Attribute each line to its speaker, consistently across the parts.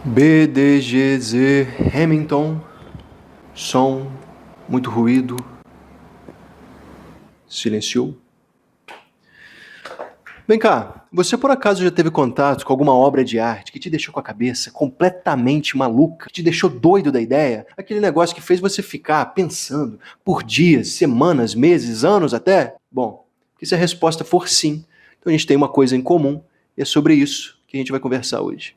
Speaker 1: BDGZ Hamilton, som, muito ruído, silenciou. Vem cá, você por acaso já teve contato com alguma obra de arte que te deixou com a cabeça completamente maluca, que te deixou doido da ideia? Aquele negócio que fez você ficar pensando por dias, semanas, meses, anos até? Bom, se a resposta for sim, então a gente tem uma coisa em comum e é sobre isso que a gente vai conversar hoje.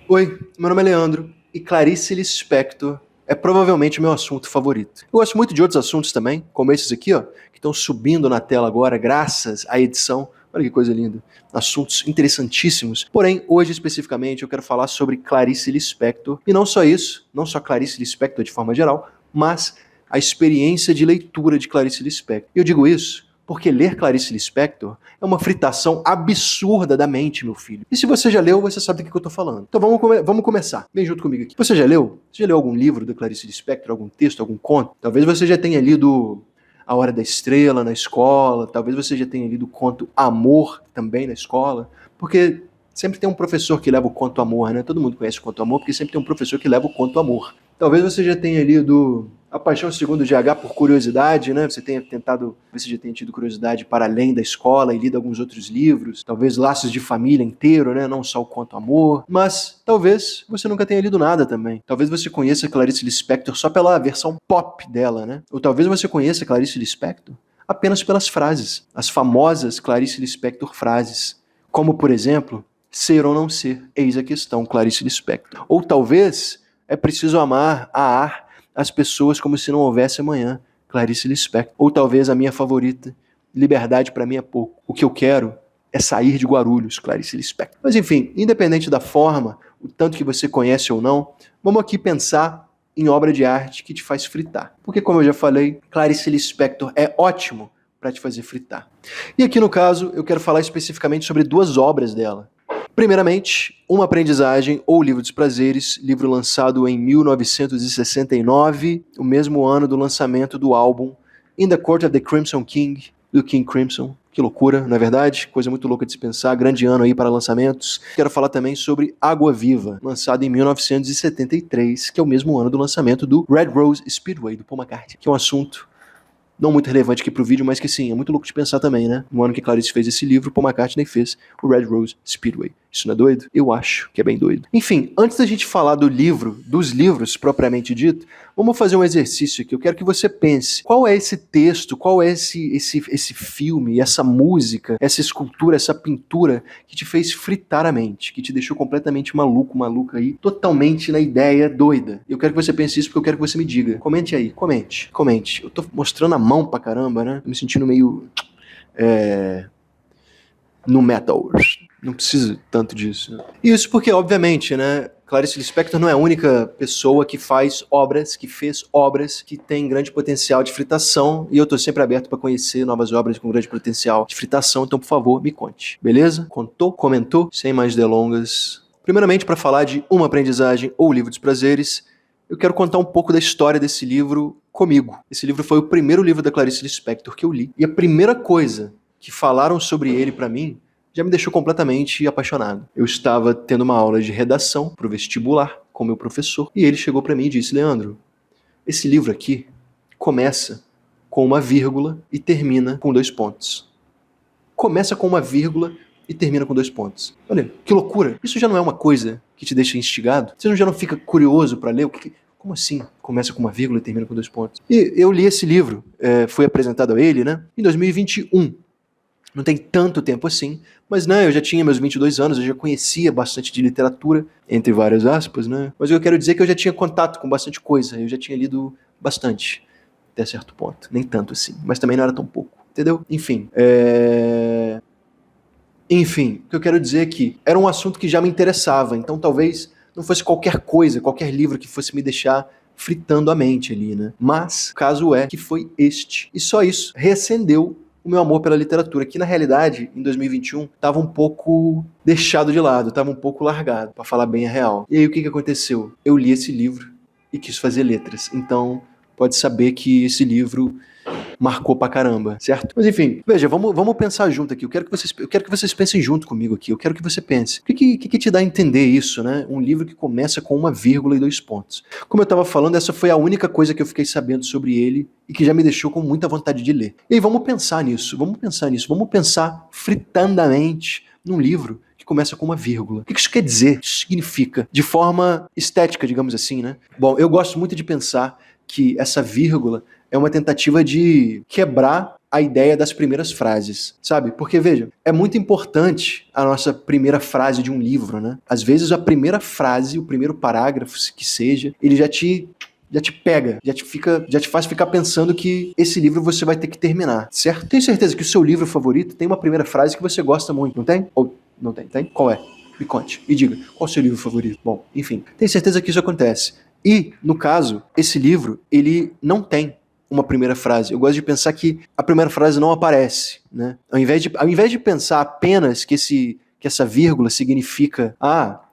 Speaker 1: Oi, meu nome é Leandro e Clarice Lispector é provavelmente o meu assunto favorito. Eu gosto muito de outros assuntos também, como esses aqui, ó, que estão subindo na tela agora graças à edição. Olha que coisa linda. Assuntos interessantíssimos. Porém, hoje especificamente eu quero falar sobre Clarice Lispector. E não só isso, não só Clarice Lispector de forma geral, mas a experiência de leitura de Clarice Lispector. Eu digo isso porque ler Clarice Lispector é uma fritação absurda da mente, meu filho. E se você já leu, você sabe do que eu tô falando. Então vamos começar. Vem junto comigo aqui. Você já leu? Você já leu algum livro da Clarice Lispector? Algum texto, algum conto? Talvez você já tenha lido A Hora da Estrela na escola. Talvez você já tenha lido o conto Amor também na escola. Porque sempre tem um professor que leva o conto Amor, né? Todo mundo conhece o conto Amor, porque sempre tem um professor que leva o conto Amor. Talvez você já tenha lido A Paixão Segundo GH por curiosidade, né? Você tenha tentado, você já tenha tido curiosidade para além da escola e lido alguns outros livros, talvez Laços de Família inteiro, né? Não só o Conto Amor, mas talvez você nunca tenha lido nada também. Talvez você conheça Clarice Lispector só pela versão pop dela, né? Ou talvez você conheça Clarice Lispector apenas pelas frases, as famosas Clarice Lispector frases, como por exemplo, ser ou não ser, eis a questão, Clarice Lispector. Ou talvez é preciso amar as pessoas como se não houvesse amanhã, Clarice Lispector. Ou talvez a minha favorita, liberdade para mim é pouco. O que eu quero é sair de Guarulhos, Clarice Lispector. Mas enfim, independente da forma, o tanto que você conhece ou não, vamos aqui pensar em obra de arte que te faz fritar. Porque como eu já falei, Clarice Lispector é ótimo para te fazer fritar. E aqui no caso, eu quero falar especificamente sobre duas obras dela. Primeiramente, Uma Aprendizagem ou Livro dos Prazeres, livro lançado em 1969, o mesmo ano do lançamento do álbum In the Court of the Crimson King, do King Crimson. Que loucura, não é verdade? Coisa muito louca de se pensar, grande ano aí para lançamentos. Quero falar também sobre Água Viva, lançado em 1973, que é o mesmo ano do lançamento do Red Rose Speedway, do Paul McCartney, que é um assunto não muito relevante aqui pro vídeo, mas que sim, é muito louco de pensar também, né? No ano que Clarice fez esse livro, Paul McCartney fez o Red Rose Speedway. Isso não é doido? Eu acho que é bem doido. Enfim, antes da gente falar do livro, dos livros propriamente dito, vamos fazer um exercício aqui. Eu quero que você pense, qual é esse texto, qual é esse filme, essa música, essa escultura, essa pintura que te fez fritar a mente, que te deixou completamente maluco, maluca aí, totalmente na ideia doida. Eu quero que você pense isso porque eu quero que você me diga. Comente aí, comente. Eu tô mostrando a mão pra caramba, né? Tô me sentindo meio no metal. Não precisa tanto disso. Né? Isso porque, obviamente, né, Clarice Lispector não é a única pessoa que faz obras, que fez obras que tem grande potencial de fritação, e eu tô sempre aberto para conhecer novas obras com grande potencial de fritação, então, por favor, me conte. Beleza? Contou? Comentou? Sem mais delongas. Primeiramente, para falar de Uma Aprendizagem ou Livro dos Prazeres, eu quero contar um pouco da história desse livro comigo. Esse livro foi o primeiro livro da Clarice Lispector que eu li, e a primeira coisa que falaram sobre ele para mim já me deixou completamente apaixonado. Eu estava tendo uma aula de redação para o vestibular com meu professor e ele chegou para mim e disse: Leandro, esse livro aqui começa com uma vírgula e termina com 2 pontos. Começa com uma vírgula e termina com 2 pontos. Olha, que loucura! Isso já não é uma coisa que te deixa instigado? Você já não fica curioso para ler? Como assim? Começa com uma vírgula e termina com 2 pontos. E eu li esse livro, foi apresentado a ele, né? Em 2021. Não tem tanto tempo assim, mas né, eu já tinha meus 22 anos, eu já conhecia bastante de literatura, entre várias aspas, né? Mas eu quero dizer que eu já tinha contato com bastante coisa, eu já tinha lido bastante, até certo ponto. Nem tanto assim, mas também não era tão pouco, entendeu? Enfim, o que eu quero dizer é que era um assunto que já me interessava, então talvez não fosse qualquer coisa, qualquer livro que fosse me deixar fritando a mente ali, né? Mas o caso é que foi este. E só isso reacendeu o meu amor pela literatura, que na realidade, em 2021, estava um pouco deixado de lado, estava um pouco largado, para falar bem a real. E aí o que aconteceu? Eu li esse livro e quis fazer letras. Então, pode saber que esse livro marcou pra caramba, certo? Mas enfim, veja, vamos pensar junto aqui. Eu quero que vocês pensem junto comigo aqui. Eu quero que você pense. O que te dá a entender isso, né? Um livro que começa com uma vírgula e 2 pontos. Como eu tava falando, essa foi a única coisa que eu fiquei sabendo sobre ele e que já me deixou com muita vontade de ler. E aí, vamos pensar nisso. Vamos pensar fritandamente num livro que começa com uma vírgula. O que isso quer dizer? O que isso significa? De forma estética, digamos assim, né? Bom, eu gosto muito de pensar que essa vírgula é uma tentativa de quebrar a ideia das primeiras frases, sabe? Porque, veja, é muito importante a nossa primeira frase de um livro, né? Às vezes a primeira frase, o primeiro parágrafo, que seja, ele já te pega, já te faz ficar pensando que esse livro você vai ter que terminar, certo? Tenho certeza que o seu livro favorito tem uma primeira frase que você gosta muito, não tem? Ou não tem? Tem? Qual é? Me conte, me diga, qual é o seu livro favorito? Bom, enfim, tenho certeza que isso acontece. E, no caso, esse livro, ele não tem uma primeira frase. Eu gosto de pensar que a primeira frase não aparece, né? Ao invés de pensar apenas que essa vírgula significa,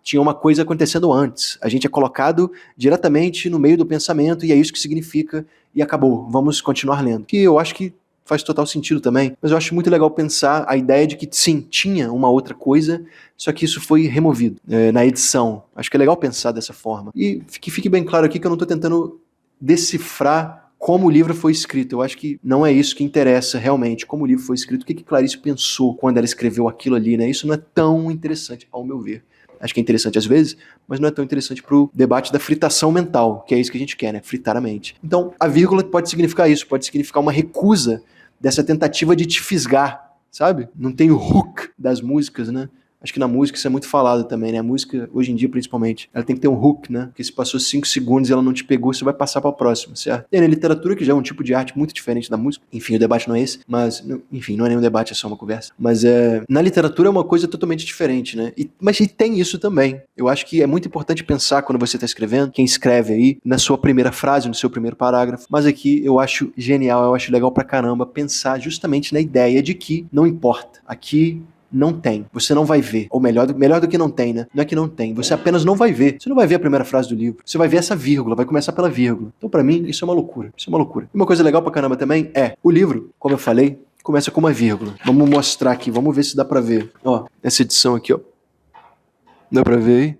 Speaker 1: tinha uma coisa acontecendo antes. A gente é colocado diretamente no meio do pensamento e é isso que significa e acabou. Vamos continuar lendo. Que eu acho que faz total sentido também, mas eu acho muito legal pensar a ideia de que sim, tinha uma outra coisa, só que isso foi removido na edição. Acho que é legal pensar dessa forma. E que fique bem claro aqui que eu não estou tentando decifrar como o livro foi escrito. Eu acho que não é isso que interessa realmente, como o livro foi escrito, o que Clarice pensou quando ela escreveu aquilo ali, né? Isso não é tão interessante, ao meu ver. Acho que é interessante às vezes, mas não é tão interessante pro debate da fritação mental, que é isso que a gente quer, né? Fritar a mente. Então, a vírgula pode significar isso, pode significar uma recusa dessa tentativa de te fisgar, sabe? Não tem o hook das músicas, né? Acho que na música isso é muito falado também, né? A música, hoje em dia, principalmente, ela tem que ter um hook, né? Porque se passou 5 segundos e ela não te pegou, você vai passar pra próxima, certo? E na literatura, que já é um tipo de arte muito diferente da música, enfim, o debate não é esse, mas, enfim, não é nenhum debate, é só uma conversa. Mas na literatura é uma coisa totalmente diferente, né? Mas tem isso também. Eu acho que é muito importante pensar quando você tá escrevendo, quem escreve aí, na sua primeira frase, no seu primeiro parágrafo. Mas aqui eu acho genial, eu acho legal pra caramba pensar justamente na ideia de que não importa. Aqui não tem, você não vai ver, ou melhor do que não tem, né? Não é que não tem, você apenas não vai ver. Você não vai ver a primeira frase do livro, você vai ver essa vírgula, vai começar pela vírgula. Então, pra mim, isso é uma loucura. Isso é uma loucura. E uma coisa legal pra caramba também o livro, como eu falei, começa com uma vírgula. Vamos mostrar aqui, vamos ver se dá pra ver. Ó, essa edição aqui, ó. Dá pra ver aí?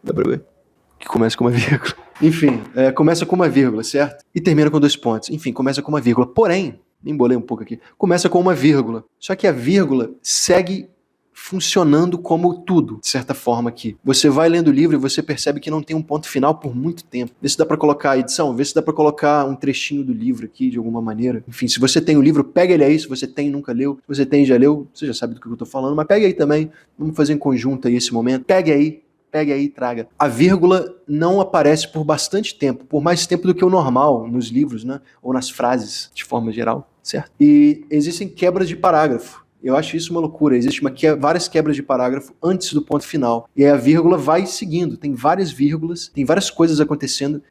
Speaker 1: Dá pra ver? Que começa com uma vírgula. Enfim, começa com uma vírgula, certo? E termina com 2 pontos. Enfim, começa com uma vírgula. Porém, me embolei um pouco aqui. Começa com uma vírgula. Só que a vírgula segue funcionando como tudo, de certa forma aqui. Você vai lendo o livro e você percebe que não tem um ponto final por muito tempo. Vê se dá pra colocar a edição, vê se dá pra colocar um trechinho do livro aqui, de alguma maneira. Enfim, se você tem o livro, pega ele aí. Se você tem e nunca leu. Se você tem e já leu, você já sabe do que eu tô falando. Mas pega aí também. Vamos fazer em conjunto aí esse momento. Pegue aí e traga. A vírgula não aparece por bastante tempo, por mais tempo do que o normal nos livros, né? Ou nas frases, de forma geral, certo? E existem quebras de parágrafo. Eu acho isso uma loucura. Existem várias quebras de parágrafo antes do ponto final. E aí a vírgula vai seguindo. Tem várias vírgulas, tem várias coisas acontecendo,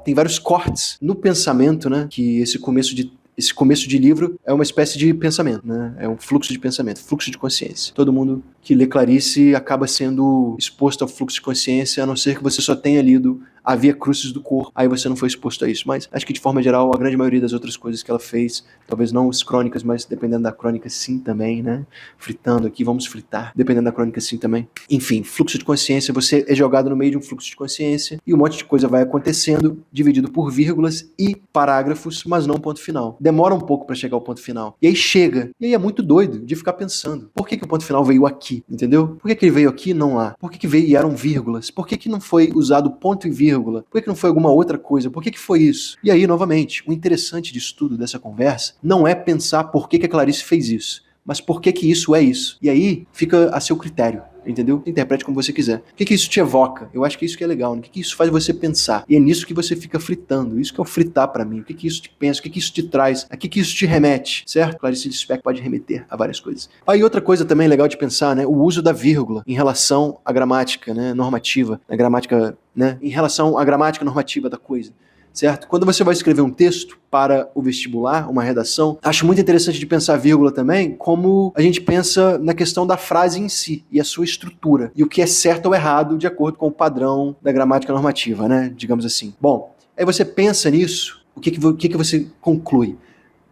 Speaker 1: tem vários cortes no pensamento, né? Que esse começo de livro é uma espécie de pensamento, né? É um fluxo de pensamento, fluxo de consciência. Todo mundo que lê Clarice acaba sendo exposto ao fluxo de consciência, a não ser que você só tenha lido a Via Crucis do Corpo, aí você não foi exposto a isso. Mas acho que de forma geral, a grande maioria das outras coisas que ela fez, talvez não as crônicas, mas dependendo da crônica sim também, né? Fritando aqui, vamos fritar, dependendo da crônica sim também. Enfim, fluxo de consciência, você é jogado no meio de um fluxo de consciência e um monte de coisa vai acontecendo, dividido por vírgulas e parágrafos, mas não ponto final. Demora um pouco para chegar ao ponto final. E aí chega, e aí é muito doido de ficar pensando, por que o ponto final veio aqui, entendeu? Por que ele veio aqui e não lá? Por que veio e eram vírgulas? Por que não foi usado ponto e vírgula? Por que não foi alguma outra coisa? Por que foi isso? E aí, novamente, o interessante disso tudo, dessa conversa, não é pensar por que a Clarice fez isso, mas por que isso é isso. E aí, fica a seu critério, entendeu? Interprete como você quiser. O que isso te evoca? Eu acho que isso que é legal, né? O que isso faz você pensar? E é nisso que você fica fritando. Isso que é o fritar pra mim. O que isso te pensa? O que isso te traz? A que isso te remete? Certo? Clarice Lispector pode remeter a várias coisas. Aí outra coisa também legal de pensar, né? O uso da vírgula em relação à gramática, né? Normativa. A gramática, né? Em relação à gramática normativa da coisa. Certo? Quando você vai escrever um texto para o vestibular, uma redação, acho muito interessante de pensar a vírgula também, como a gente pensa na questão da frase em si e a sua estrutura, e o que é certo ou errado de acordo com o padrão da gramática normativa, né? Digamos assim. Bom, aí você pensa nisso o que você conclui?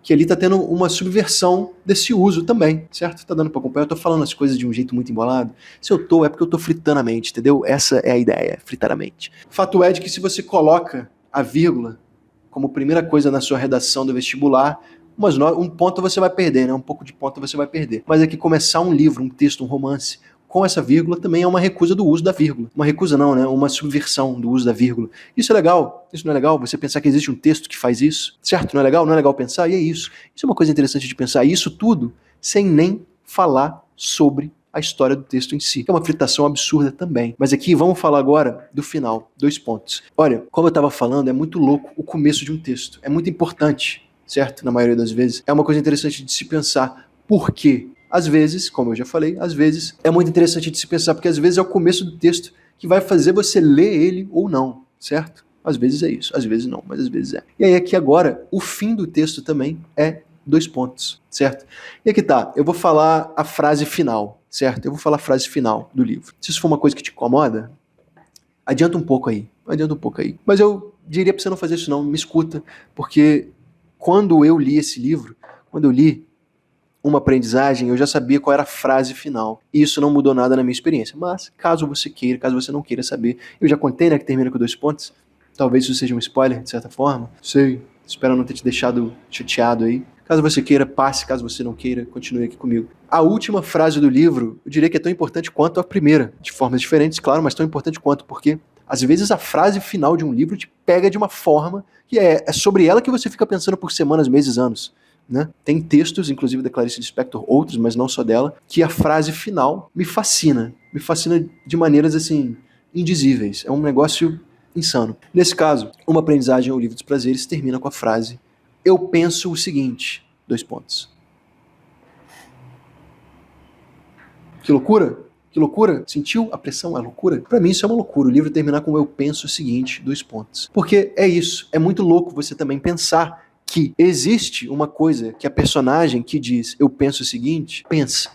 Speaker 1: Que ali está tendo uma subversão desse uso também, certo? Tá dando para acompanhar? Eu tô falando as coisas de um jeito muito embolado. Se eu tô, é porque eu tô fritando a mente, entendeu? Essa é a ideia, fritar a mente. Fato é de que se você coloca a vírgula como primeira coisa na sua redação do vestibular, um ponto você vai perder, né? Um pouco de ponto você vai perder. Mas é que começar um livro, um texto, um romance, com essa vírgula também é uma recusa do uso da vírgula. Uma recusa não, né? Uma subversão do uso da vírgula. Isso é legal? Isso não é legal? Você pensar que existe um texto que faz isso? Certo? Não é legal? Não é legal pensar? E é isso. Isso é uma coisa interessante de pensar. E isso tudo sem nem falar sobre a história do texto em si. Que é uma fritação absurda também. Mas aqui vamos falar agora do final. 2 pontos. Olha, como eu estava falando, é muito louco o começo de um texto. É muito importante, certo? Na maioria das vezes. É uma coisa interessante de se pensar. Por quê? Às vezes, como eu já falei, às vezes é muito interessante de se pensar, porque às vezes é o começo do texto que vai fazer você ler ele ou não, certo? Às vezes é isso, às vezes não, mas às vezes é. E aí aqui agora, o fim do texto também é 2 pontos, certo? E aqui tá, eu vou falar a frase final, certo? Eu vou falar a frase final do livro. Se isso for uma coisa que te incomoda, adianta um pouco aí, Mas eu diria pra você não fazer isso não, me escuta, porque quando eu li esse livro, quando eu li Uma Aprendizagem, eu já sabia qual era a frase final. E isso não mudou nada na minha experiência. Mas, caso você queira, caso você não queira saber, eu já contei, né, que termina com 2 pontos. Talvez isso seja um spoiler, de certa forma. Sei. Espero não ter te deixado chateado aí. Caso você queira, passe. Caso você não queira, continue aqui comigo. A última frase do livro, eu diria que é tão importante quanto a primeira. De formas diferentes, claro, mas tão importante quanto, porque às vezes a frase final de um livro te pega de uma forma que é sobre ela que você fica pensando por semanas, meses, anos. Né? Tem textos, inclusive da Clarice Lispector, outros, mas não só dela, que a frase final me fascina de maneiras assim indizíveis. É um negócio insano. Nesse caso, Uma Aprendizagem ou Livro dos Prazeres termina com a frase: eu penso o seguinte, 2 pontos. Que loucura? Que loucura? Sentiu a pressão, a loucura? Pra mim isso é uma loucura, o livro terminar com eu penso o seguinte, 2 pontos. Porque é isso, é muito louco você também pensar que existe uma coisa que a personagem que diz eu penso o seguinte, pensa.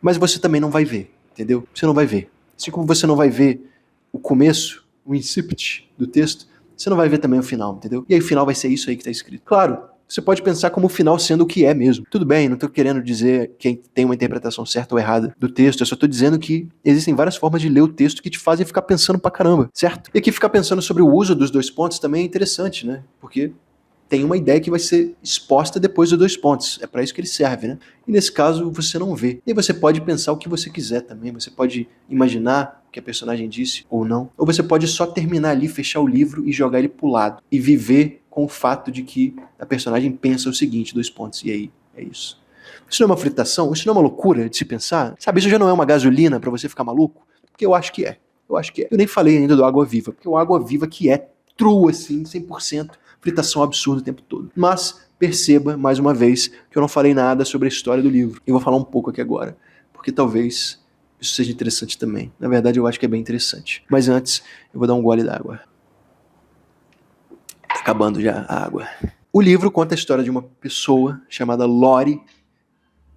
Speaker 1: Mas você também não vai ver, entendeu? Você não vai ver. Assim como você não vai ver o começo, o incipit do texto, você não vai ver também o final, entendeu? E aí o final vai ser isso aí que tá escrito. Claro, você pode pensar como o final sendo o que é mesmo. Tudo bem, não tô querendo dizer que tem uma interpretação certa ou errada do texto, eu só tô dizendo que existem várias formas de ler o texto que te fazem ficar pensando pra caramba, certo? E aqui ficar pensando sobre o uso dos 2 pontos também é interessante, né? Porque tem uma ideia que vai ser exposta depois dos 2 pontos. É para isso que ele serve, né? E nesse caso você não vê. E você pode pensar o que você quiser também. Você pode imaginar o que a personagem disse ou não. Ou você pode só terminar ali, fechar o livro e jogar ele pro lado. E viver com o fato de que a personagem pensa o seguinte, 2 pontos. E aí, é isso. Isso não é uma fritação? Isso não é uma loucura de se pensar? Sabe, isso já não é uma gasolina para você ficar maluco? Porque eu acho que é. Eu nem falei ainda do Água Viva. Porque o Água Viva que é true, assim, 100%. Fritação absurda o tempo todo. Mas perceba, mais uma vez, que eu não falei nada sobre a história do livro. Eu vou falar um pouco aqui agora, porque talvez isso seja interessante também. Na verdade, eu acho que é bem interessante. Mas antes, eu vou dar um gole d'água. Tá acabando já a água. O livro conta a história de uma pessoa chamada Lori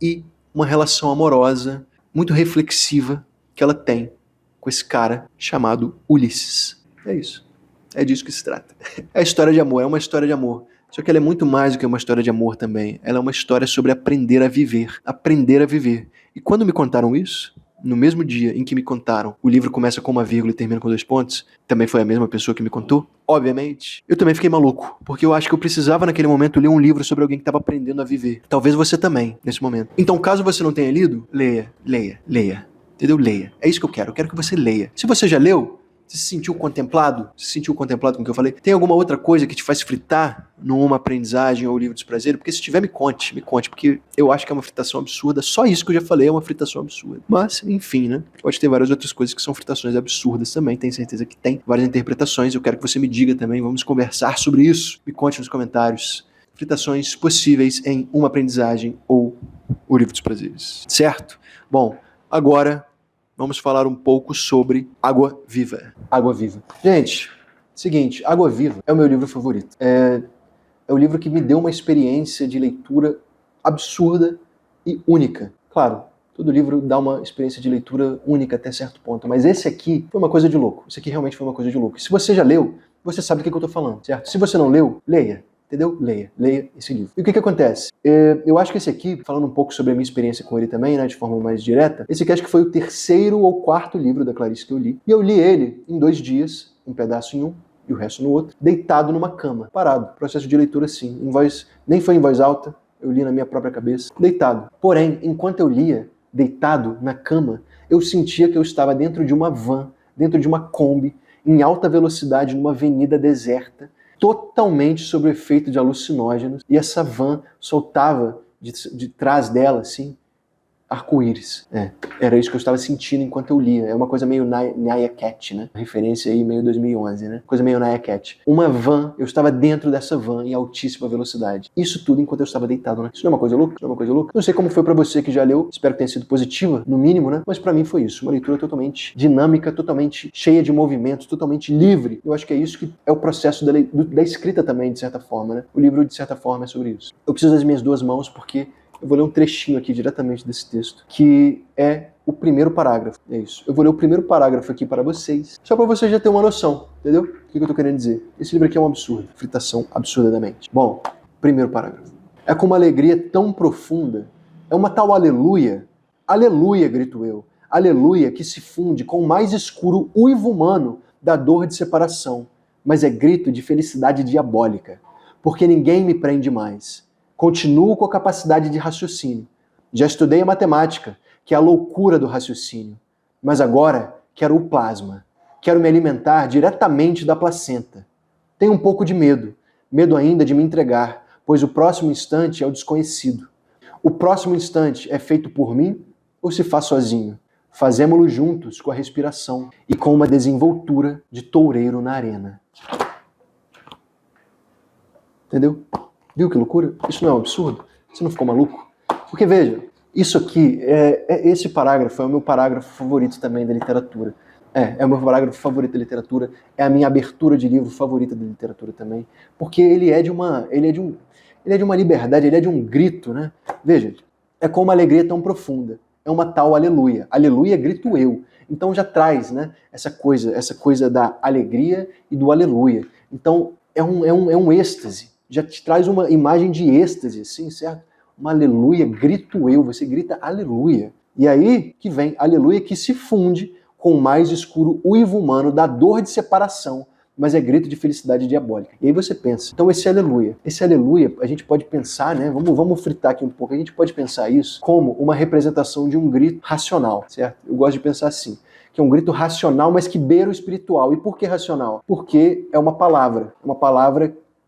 Speaker 1: e uma relação amorosa muito reflexiva que ela tem com esse cara chamado Ulisses. É isso. É disso que se trata. É a história de amor, é uma história de amor. Só que ela é muito mais do que uma história de amor também. Ela é uma história sobre aprender a viver. Aprender a viver. E quando me contaram isso, no mesmo dia em que me contaram, o livro começa com uma vírgula e termina com 2 pontos, também foi a mesma pessoa que me contou, obviamente, eu também fiquei maluco. Porque eu acho que eu precisava naquele momento ler um livro sobre alguém que estava aprendendo a viver. Talvez você também, nesse momento. Então, caso você não tenha lido, leia. Entendeu? Leia. É isso que eu quero. Eu quero que você leia. Se você já leu, você se sentiu contemplado? Se sentiu contemplado com o que eu falei? Tem alguma outra coisa que te faz fritar numa aprendizagem ou livro dos prazeres? Porque se tiver, me conte, porque eu acho que é uma fritação absurda. Só isso que eu já falei é uma fritação absurda. Mas, enfim, né? Pode ter várias outras coisas que são fritações absurdas também, tenho certeza que tem. Várias interpretações, eu quero que você me diga também, vamos conversar sobre isso. Me conte nos comentários. Fritações possíveis em Uma Aprendizagem ou o Livro dos Prazeres. Certo? Bom, agora vamos falar um pouco sobre Água Viva. Água Viva. Gente, seguinte, Água Viva é o meu livro favorito. É o livro que me deu uma experiência de leitura absurda e única. Claro, todo livro dá uma experiência de leitura única até certo ponto, mas esse aqui foi uma coisa de louco. Esse aqui realmente foi uma coisa de louco. Se você já leu, você sabe do que eu tô falando, certo? Se você não leu, leia. Entendeu? Leia esse livro. E o que acontece? Eu acho que esse aqui, falando um pouco sobre a minha experiência com ele também, né, de forma mais direta, esse aqui acho que foi o 3º ou 4º livro da Clarice que eu li. E eu li ele em 2 dias, um pedaço em um e o resto no outro, deitado numa cama, parado. Processo de leitura assim, nem foi em voz alta, eu li na minha própria cabeça, deitado. Porém, enquanto eu lia, deitado na cama, eu sentia que eu estava dentro de uma van, dentro de uma Kombi, em alta velocidade, numa avenida deserta, totalmente sob o efeito de alucinógenos, e essa van soltava de trás dela, assim, arco-íris. Era isso que eu estava sentindo enquanto eu lia. É uma coisa meio Naya Cat, né? Referência aí meio 2011, né? Coisa meio Naya Cat. Uma van, eu estava dentro dessa van em altíssima velocidade. Isso tudo enquanto eu estava deitado, né? Isso não é uma coisa louca? Isso não é uma coisa louca? Não sei como foi pra você que já leu, espero que tenha sido positiva, no mínimo, né? Mas pra mim foi isso. Uma leitura totalmente dinâmica, totalmente cheia de movimentos, totalmente livre. Eu acho que é isso que é o processo da escrita também, de certa forma, né? O livro, de certa forma, é sobre isso. Eu preciso das minhas 2 mãos porque eu vou ler um trechinho aqui diretamente desse texto, que é o primeiro parágrafo. É isso. Eu vou ler o primeiro parágrafo aqui para vocês, só para vocês já terem uma noção, entendeu? O que eu tô querendo dizer? Esse livro aqui é um absurdo. Fritação absurda da mente. Bom, primeiro parágrafo. É com uma alegria tão profunda, é uma tal aleluia. Aleluia, grito eu. Aleluia que se funde com o mais escuro uivo humano da dor de separação, mas é grito de felicidade diabólica, porque ninguém me prende mais. Continuo com a capacidade de raciocínio. Já estudei a matemática, que é a loucura do raciocínio. Mas agora quero o plasma. Quero me alimentar diretamente da placenta. Tenho um pouco de medo. Medo ainda de me entregar, pois o próximo instante é o desconhecido. O próximo instante é feito por mim ou se faz sozinho? Fazemo-lo juntos com a respiração e com uma desenvoltura de toureiro na arena. Entendeu? Viu que loucura? Isso não é um absurdo? Você não ficou maluco? Porque veja, isso aqui, esse parágrafo é o meu parágrafo favorito também da literatura. É o meu parágrafo favorito da literatura, é a minha abertura de livro favorita da literatura também, porque ele é de uma liberdade, ele é de um grito, né? Veja, é com uma alegria tão profunda, é uma tal aleluia. Aleluia, grito eu. Então já traz, né, essa coisa da alegria e do aleluia. Então é um êxtase. Já te traz uma imagem de êxtase, assim, certo? Uma aleluia, grito eu, você grita aleluia. E aí que vem aleluia que se funde com o mais escuro uivo humano da dor de separação, mas é grito de felicidade diabólica. E aí você pensa, então esse aleluia, a gente pode pensar, né, vamos fritar aqui um pouco, a gente pode pensar isso como uma representação de um grito racional, certo? Eu gosto de pensar assim, que é um grito racional, mas que beira o espiritual. E por que racional? Porque é uma palavra,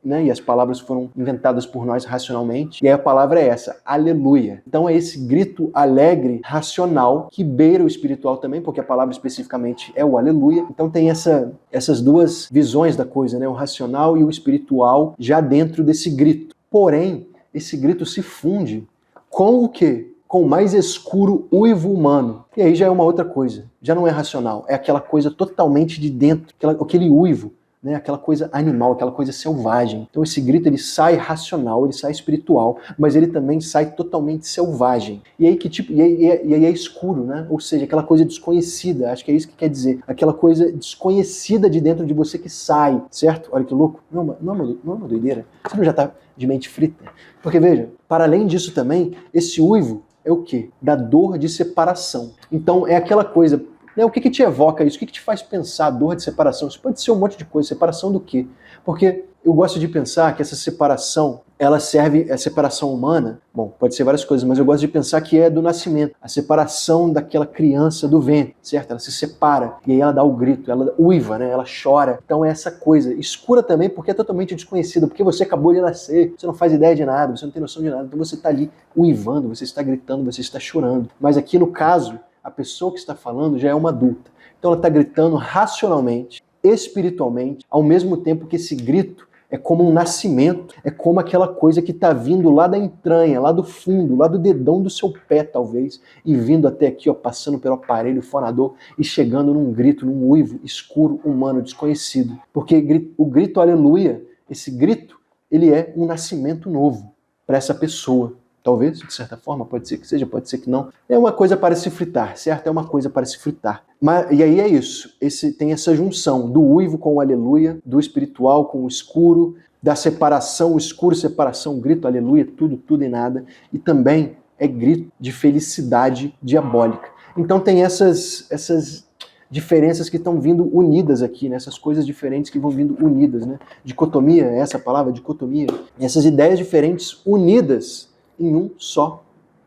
Speaker 1: né, e as palavras foram inventadas por nós racionalmente, e aí a palavra é essa, aleluia. Então é esse grito alegre, racional, que beira o espiritual também, porque a palavra especificamente é o aleluia. Então tem essas 2 visões da coisa, né, o racional e o espiritual já dentro desse grito. Porém, esse grito se funde com o quê? Com o mais escuro uivo humano. E aí já é uma outra coisa, já não é racional, é aquela coisa totalmente de dentro, aquele uivo, né, aquela coisa animal, aquela coisa selvagem. Então esse grito ele sai racional, ele sai espiritual, mas ele também sai totalmente selvagem. E aí e aí é escuro, né? Ou seja, aquela coisa desconhecida, acho que é isso que quer dizer, aquela coisa desconhecida de dentro de você que sai, certo? Olha que louco, não é uma doideira? Você não já tá de mente frita? Porque veja, para além disso também, esse uivo é o quê? Da dor de separação. Então é aquela coisa. O que te evoca isso? O que te faz pensar a dor de separação? Isso pode ser um monte de coisa. Separação do quê? Porque eu gosto de pensar que essa separação, ela serve, a separação humana, bom, pode ser várias coisas, mas eu gosto de pensar que é do nascimento. A separação daquela criança do ventre, certo? Ela se separa e aí ela dá o grito, ela uiva, né? Ela chora. Então é essa coisa. Escura também porque é totalmente desconhecida, porque você acabou de nascer, você não faz ideia de nada, você não tem noção de nada. Então você está ali uivando, você está gritando, você está chorando. Mas aqui no caso, a pessoa que está falando já é uma adulta. Então ela está gritando racionalmente, espiritualmente, ao mesmo tempo que esse grito é como um nascimento, é como aquela coisa que está vindo lá da entranha, lá do fundo, lá do dedão do seu pé, talvez, e vindo até aqui, ó, passando pelo aparelho fonador e chegando num grito, num uivo escuro, humano, desconhecido. Porque o grito aleluia, esse grito, ele é um nascimento novo para essa pessoa. Talvez, de certa forma, pode ser que seja, pode ser que não. É uma coisa para se fritar, certo? É uma coisa para se fritar. E aí é isso. Tem essa junção do uivo com o aleluia, do espiritual com o escuro, da separação, escuro, separação, grito, aleluia, tudo, tudo e nada, e também é grito de felicidade diabólica. Então tem essas diferenças que estão vindo unidas aqui, né? Essas coisas diferentes que vão vindo unidas, né? Dicotomia, essa palavra, dicotomia, essas ideias diferentes unidas em um só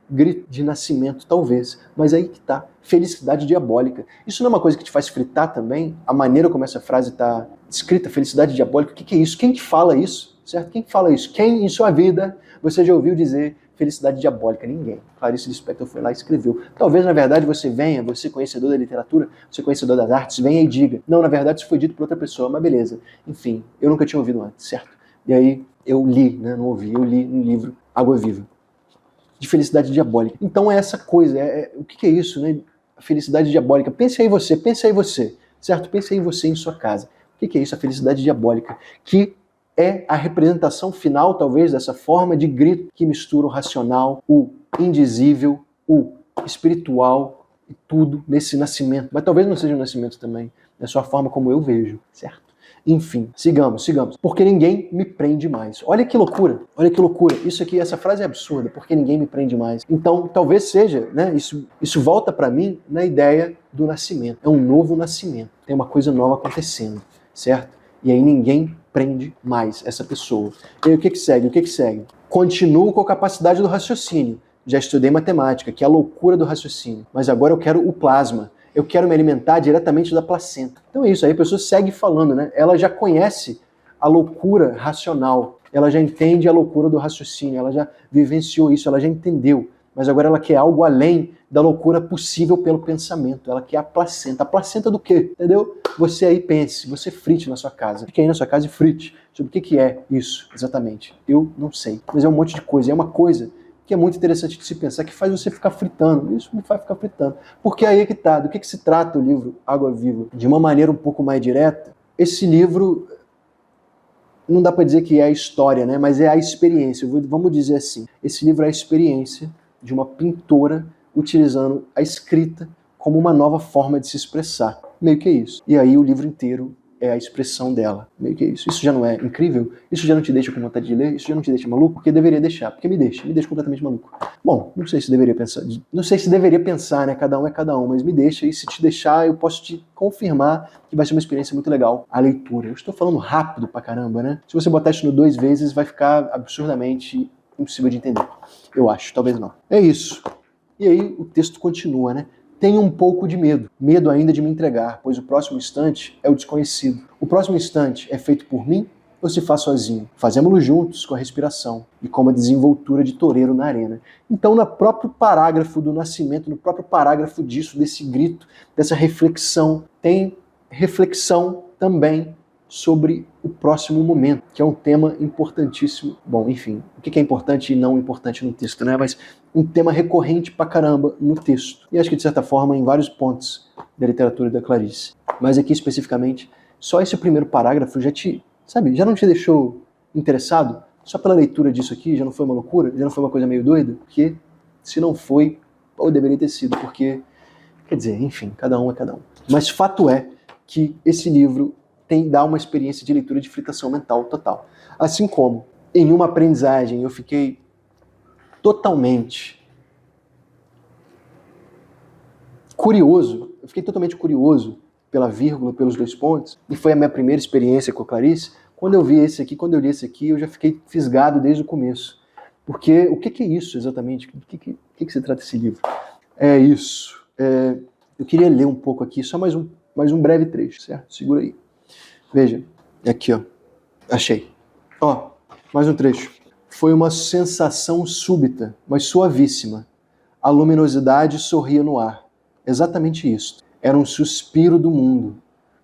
Speaker 1: grito de nascimento, talvez. Mas aí que tá, felicidade diabólica. Isso não é uma coisa que te faz fritar também? A maneira como essa frase está escrita, felicidade diabólica, o que é isso? Quem que fala isso? Certo? Quem fala isso? Quem em sua vida você já ouviu dizer felicidade diabólica? Ninguém. Clarice Lispector foi lá e escreveu. Talvez, na verdade, você venha, você conhecedor da literatura, você conhecedor das artes, venha e diga. Não, na verdade, isso foi dito por outra pessoa, mas beleza. Enfim, eu nunca tinha ouvido antes, certo? E aí eu li, né? Não ouvi, eu li no livro Água Viva, de felicidade diabólica. Então é essa coisa, o que é isso, né? A felicidade diabólica. Pense aí você, certo? Pense aí você em sua casa. O que é isso, a felicidade diabólica? Que é a representação final, talvez, dessa forma de grito que mistura o racional, o indizível, o espiritual e tudo nesse nascimento. Mas talvez não seja um nascimento também, é só a forma como eu vejo, certo? Enfim, sigamos. Porque ninguém me prende mais. Olha que loucura, olha que loucura. Isso aqui, essa frase é absurda, porque ninguém me prende mais. Então, talvez seja, né? Isso volta para mim na ideia do nascimento. É um novo nascimento. Tem uma coisa nova acontecendo, certo? E aí ninguém prende mais essa pessoa. E aí o que segue? Continuo com a capacidade do raciocínio. Já estudei matemática, que é a loucura do raciocínio. Mas agora eu quero o plasma. Eu quero me alimentar diretamente da placenta. Então é isso, aí a pessoa segue falando, né? Ela já conhece a loucura racional, ela já entende a loucura do raciocínio, ela já vivenciou isso, ela já entendeu. Mas agora ela quer algo além da loucura possível pelo pensamento. Ela quer a placenta. A placenta do quê? Entendeu? Você aí pense, você frite na sua casa. Fique aí na sua casa e frite sobre o que é isso exatamente. Eu não sei. Mas é um monte de coisa. É uma coisa que é muito interessante de se pensar, que faz você ficar fritando. Isso me faz ficar fritando. Porque aí é que tá. Do que se trata o livro Água Viva? De uma maneira um pouco mais direta, esse livro não dá para dizer que é a história, né? Mas é a experiência. Vamos dizer assim. Esse livro é a experiência de uma pintora utilizando a escrita como uma nova forma de se expressar. Meio que é isso. E aí o livro inteiro é a expressão dela. Meio que é isso. Isso já não é incrível? Isso já não te deixa com vontade de ler? Isso já não te deixa maluco? Porque deveria deixar. Porque me deixa completamente maluco. Bom, não sei se deveria pensar. Não sei se deveria pensar, né? Cada um é cada um, mas me deixa. E se te deixar, eu posso te confirmar que vai ser uma experiência muito legal a leitura. Eu estou falando rápido pra caramba, né? Se você botar isso no 2 vezes, vai ficar absurdamente impossível de entender. Eu acho, talvez não. É isso. E aí o texto continua, né? Tenho um pouco de medo. Medo ainda de me entregar, pois o próximo instante é o desconhecido. O próximo instante é feito por mim ou se faz sozinho? Fazemos-lo juntos com a respiração e com uma desenvoltura de toureiro na arena. Então, no próprio parágrafo do nascimento, no próprio parágrafo disso, desse grito, dessa reflexão, tem reflexão também sobre o próximo momento, que é um tema importantíssimo. Bom, enfim, o que é importante e não importante no texto, né? Mas um tema recorrente pra caramba no texto. E acho que, de certa forma, em vários pontos da literatura da Clarice. Mas aqui, especificamente, só esse primeiro parágrafo já já não te deixou interessado? Só pela leitura disso aqui, já não foi uma loucura? Já não foi uma coisa meio doida? Porque, se não foi, ou deveria ter sido, porque, quer dizer, enfim, cada um é cada um. Mas fato é que esse livro dá uma experiência de leitura de fritação mental total. Assim como, em uma aprendizagem, eu fiquei totalmente curioso pela vírgula, pelos 2 pontos, e foi a minha primeira experiência com a Clarice. Quando eu li esse aqui, eu já fiquei fisgado desde o começo. Porque o que é isso exatamente? O que se trata esse livro? É isso. Eu queria ler um pouco aqui, só mais um breve trecho, certo? Segura aí. Veja, aqui ó, achei. Ó, mais um trecho. Foi uma sensação súbita, mas suavíssima. A luminosidade sorria no ar. Exatamente isso. Era um suspiro do mundo.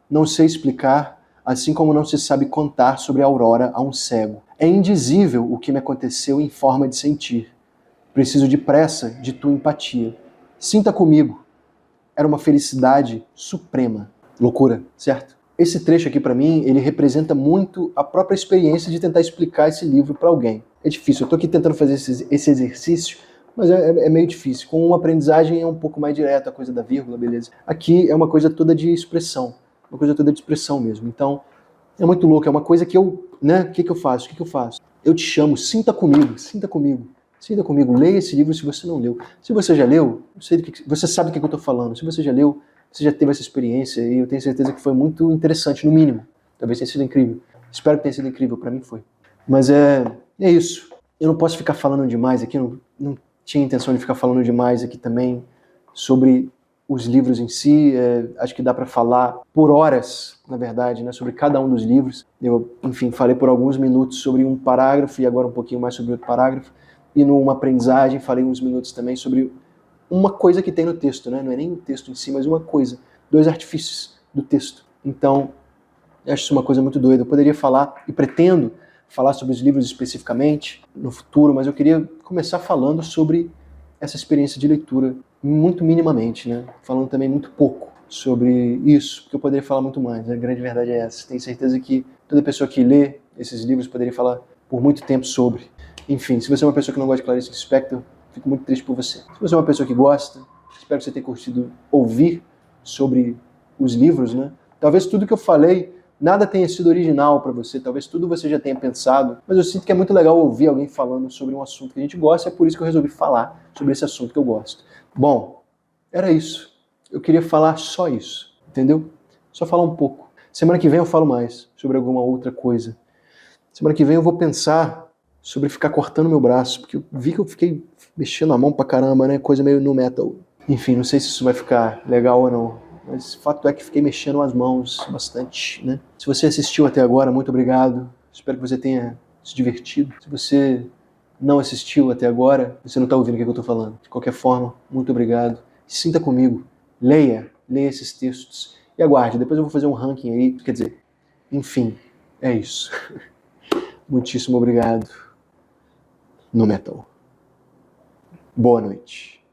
Speaker 1: Não sei explicar, assim como não se sabe contar sobre a aurora a um cego. É indizível o que me aconteceu em forma de sentir. Preciso depressa de tua empatia. Sinta comigo. Era uma felicidade suprema. Loucura, certo? Esse trecho aqui, para mim, ele representa muito a própria experiência de tentar explicar esse livro para alguém. É difícil, eu tô aqui tentando fazer esse exercício, mas é meio difícil. Com uma aprendizagem é um pouco mais direto, a coisa da vírgula, beleza. Aqui é uma coisa toda de expressão, uma coisa toda de expressão mesmo. Então, É muito louco, é uma coisa que eu, né, o que que eu faço? O que que eu faço? Eu te chamo, sinta comigo, sinta comigo. Sinta comigo, leia esse livro se você não leu. Se você já leu, você sabe do que eu estou falando. Se você já leu, você já teve essa experiência e eu tenho certeza que foi muito interessante, no mínimo. Talvez tenha sido incrível. Espero que tenha sido incrível, para mim foi. Mas é isso. Eu não posso ficar falando demais aqui, não tinha intenção de ficar falando demais aqui também sobre os livros em si. Acho que dá para falar por horas, na verdade, né, sobre cada um dos livros. Eu, enfim, falei por alguns minutos sobre um parágrafo e agora um pouquinho mais sobre outro parágrafo. E numa aprendizagem falei uns minutos também sobre uma coisa que tem no texto, né? Não é nem o texto em si, mas uma coisa. 2 artifícios do texto. Então, eu acho isso uma coisa muito doida. Eu poderia falar, e pretendo falar sobre os livros especificamente no futuro, mas eu queria começar falando sobre essa experiência de leitura, muito minimamente, né? Falando também muito pouco sobre isso, porque eu poderia falar muito mais. A grande verdade é essa. Tenho certeza que toda pessoa que lê esses livros poderia falar por muito tempo sobre. Enfim, se você é uma pessoa que não gosta de Clarice Lispector, fico muito triste por você. Se você é uma pessoa que gosta, espero que você tenha curtido ouvir sobre os livros, né? Talvez tudo que eu falei, nada tenha sido original para você, talvez tudo você já tenha pensado, mas eu sinto que é muito legal ouvir alguém falando sobre um assunto que a gente gosta, é por isso que eu resolvi falar sobre esse assunto que eu gosto. Bom, era isso. Eu queria falar só isso, entendeu? Só falar um pouco. Semana que vem eu falo mais sobre alguma outra coisa. Semana que vem eu vou pensar sobre ficar cortando meu braço, porque eu vi que eu fiquei mexendo a mão pra caramba, né? Coisa meio no metal. Enfim, não sei se isso vai ficar legal ou não, mas o fato é que fiquei mexendo as mãos bastante, né? Se você assistiu até agora, muito obrigado. Espero que você tenha se divertido. Se você não assistiu até agora, você não tá ouvindo o que eu tô falando. De qualquer forma, muito obrigado. Sinta comigo. Leia esses textos e aguarde. Depois eu vou fazer um ranking aí. Quer dizer, enfim, é isso. Muitíssimo obrigado. No Metal. Boa noite.